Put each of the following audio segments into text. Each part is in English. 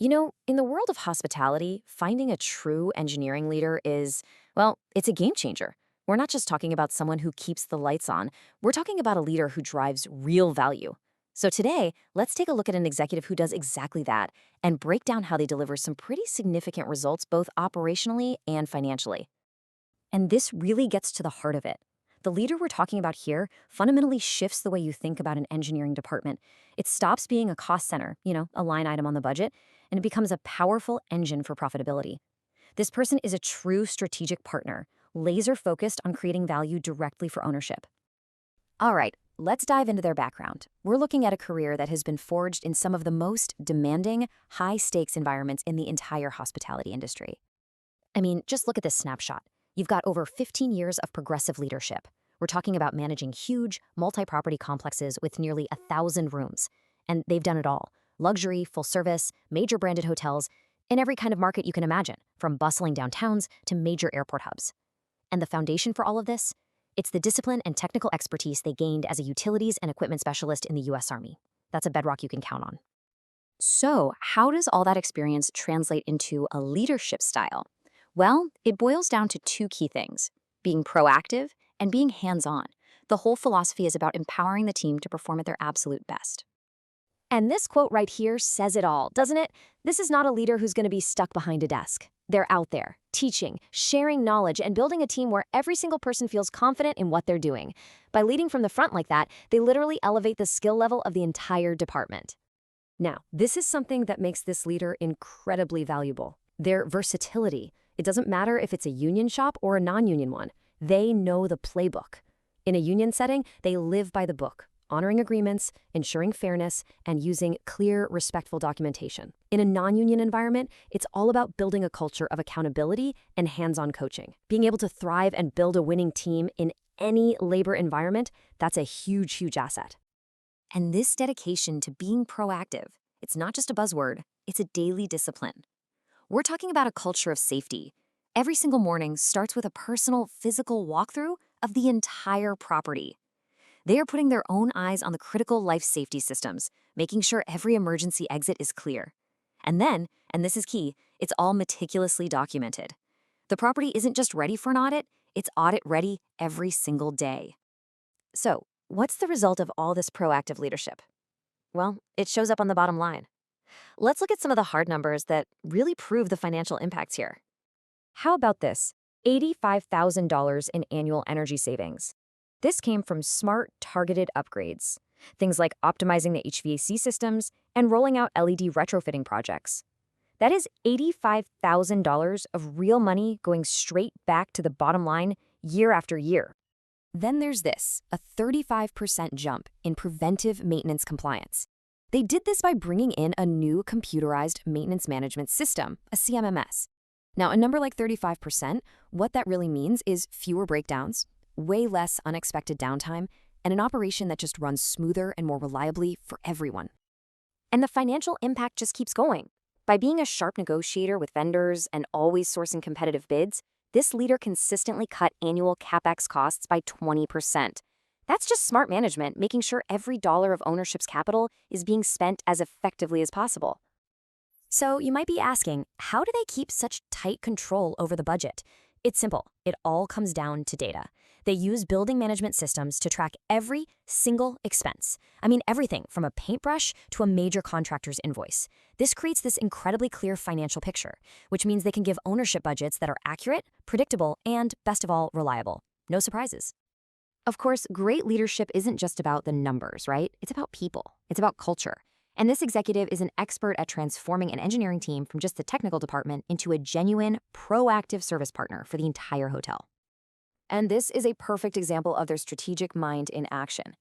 In the world of hospitality, finding a true engineering leader is, it's a game changer. We're not just talking about someone who keeps the lights on, we're talking about a leader who drives real value. So today, let's take a look at an executive who does exactly that and break down how they deliver some pretty significant results both operationally and financially. And this really gets to the heart of it. The leader we're talking about here fundamentally shifts the way you think about an engineering department. It stops being a cost center, a line item on the budget, and it becomes a powerful engine for profitability. This person is a true strategic partner, laser focused on creating value directly for ownership. All right, let's dive into their background. We're looking at a career that has been forged in some of the most demanding, high stakes environments in the entire hospitality industry. I mean, just look at this snapshot. You've got over 15 years of progressive leadership. We're talking about managing huge, multi-property complexes with nearly 1,000 rooms. And they've done it all. Luxury, full service, major branded hotels, in every kind of market you can imagine, from bustling downtowns to major airport hubs. And the foundation for all of this? It's the discipline and technical expertise they gained as a utilities and equipment specialist in the U.S. Army. That's a bedrock you can count on. So, how does all that experience translate into a leadership style? Well, it boils down to two key things: being proactive and being hands-on. The whole philosophy is about empowering the team to perform at their absolute best. And this quote right here says it all, doesn't it? This is not a leader who's going to be stuck behind a desk. They're out there, teaching, sharing knowledge, and building a team where every single person feels confident in what they're doing. By leading from the front like that, they literally elevate the skill level of the entire department. Now, this is something that makes this leader incredibly valuable: their versatility. It doesn't matter if it's a union shop or a non-union one. They know the playbook. In a union setting, they live by the book, honoring agreements, ensuring fairness, and using clear, respectful documentation. In a non-union environment, it's all about building a culture of accountability and hands-on coaching. Being able to thrive and build a winning team in any labor environment, that's a huge, huge asset. And this dedication to being proactive, it's not just a buzzword, it's a daily discipline. We're talking about a culture of safety. Every single morning starts with a personal, physical walkthrough of the entire property. They are putting their own eyes on the critical life safety systems, making sure every emergency exit is clear. And then, and this is key, it's all meticulously documented. The property isn't just ready for an audit, it's audit ready every single day. So, what's the result of all this proactive leadership? Well, it shows up on the bottom line. Let's look at some of the hard numbers that really prove the financial impacts here. How about this? $85,000 in annual energy savings. This came from smart, targeted upgrades. Things like optimizing the HVAC systems and rolling out LED retrofitting projects. That is $85,000 of real money going straight back to the bottom line year after year. Then there's this, a 35% jump in preventive maintenance compliance. They did this by bringing in a new computerized maintenance management system, a CMMS. Now, a number like 35%, what that really means is fewer breakdowns, way less unexpected downtime, and an operation that just runs smoother and more reliably for everyone. And the financial impact just keeps going. By being a sharp negotiator with vendors and always sourcing competitive bids, this leader consistently cut annual CapEx costs by 20%. That's just smart management, making sure every dollar of ownership's capital is being spent as effectively as possible. So you might be asking, how do they keep such tight control over the budget? It's simple. It all comes down to data. They use building management systems to track every single expense. I mean, everything from a paintbrush to a major contractor's invoice. This creates this incredibly clear financial picture, which means they can give ownership budgets that are accurate, predictable, and, best of all, reliable. No surprises. Of course, great leadership isn't just about the numbers, right? It's about people. It's about culture. And this executive is an expert at transforming an engineering team from just the technical department into a genuine, proactive service partner for the entire hotel. And this is a perfect example of their strategic mind in action.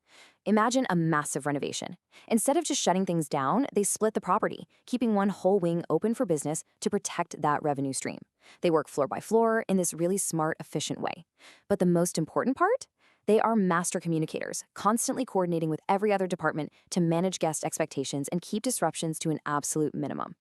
Imagine a massive renovation. Instead of just shutting things down, they split the property, keeping one whole wing open for business to protect that revenue stream. They work floor by floor in this really smart, efficient way. But the most important part? They are master communicators, constantly coordinating with every other department to manage guest expectations and keep disruptions to an absolute minimum.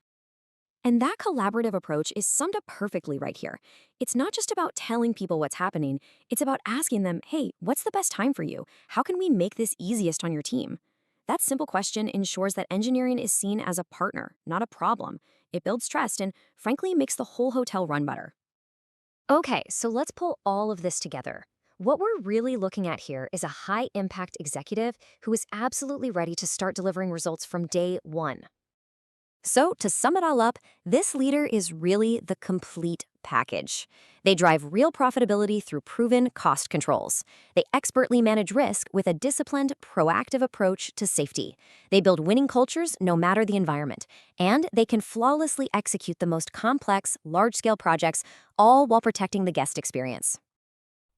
And that collaborative approach is summed up perfectly right here. It's not just about telling people what's happening, it's about asking them, hey, what's the best time for you? How can we make this easiest on your team? That simple question ensures that engineering is seen as a partner, not a problem. It builds trust and, frankly, makes the whole hotel run better. Okay, so let's pull all of this together. What we're really looking at here is a high impact executive who is absolutely ready to start delivering results from day one. So, to sum it all up, this leader is really the complete package. They drive real profitability through proven cost controls. They expertly manage risk with a disciplined, proactive approach to safety. They build winning cultures no matter the environment. And they can flawlessly execute the most complex, large scale projects, all while protecting the guest experience.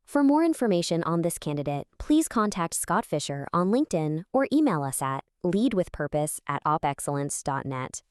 For more information on this candidate, please contact Scott Fisher on LinkedIn or email us at leadwithpurpose@opexcellence.net.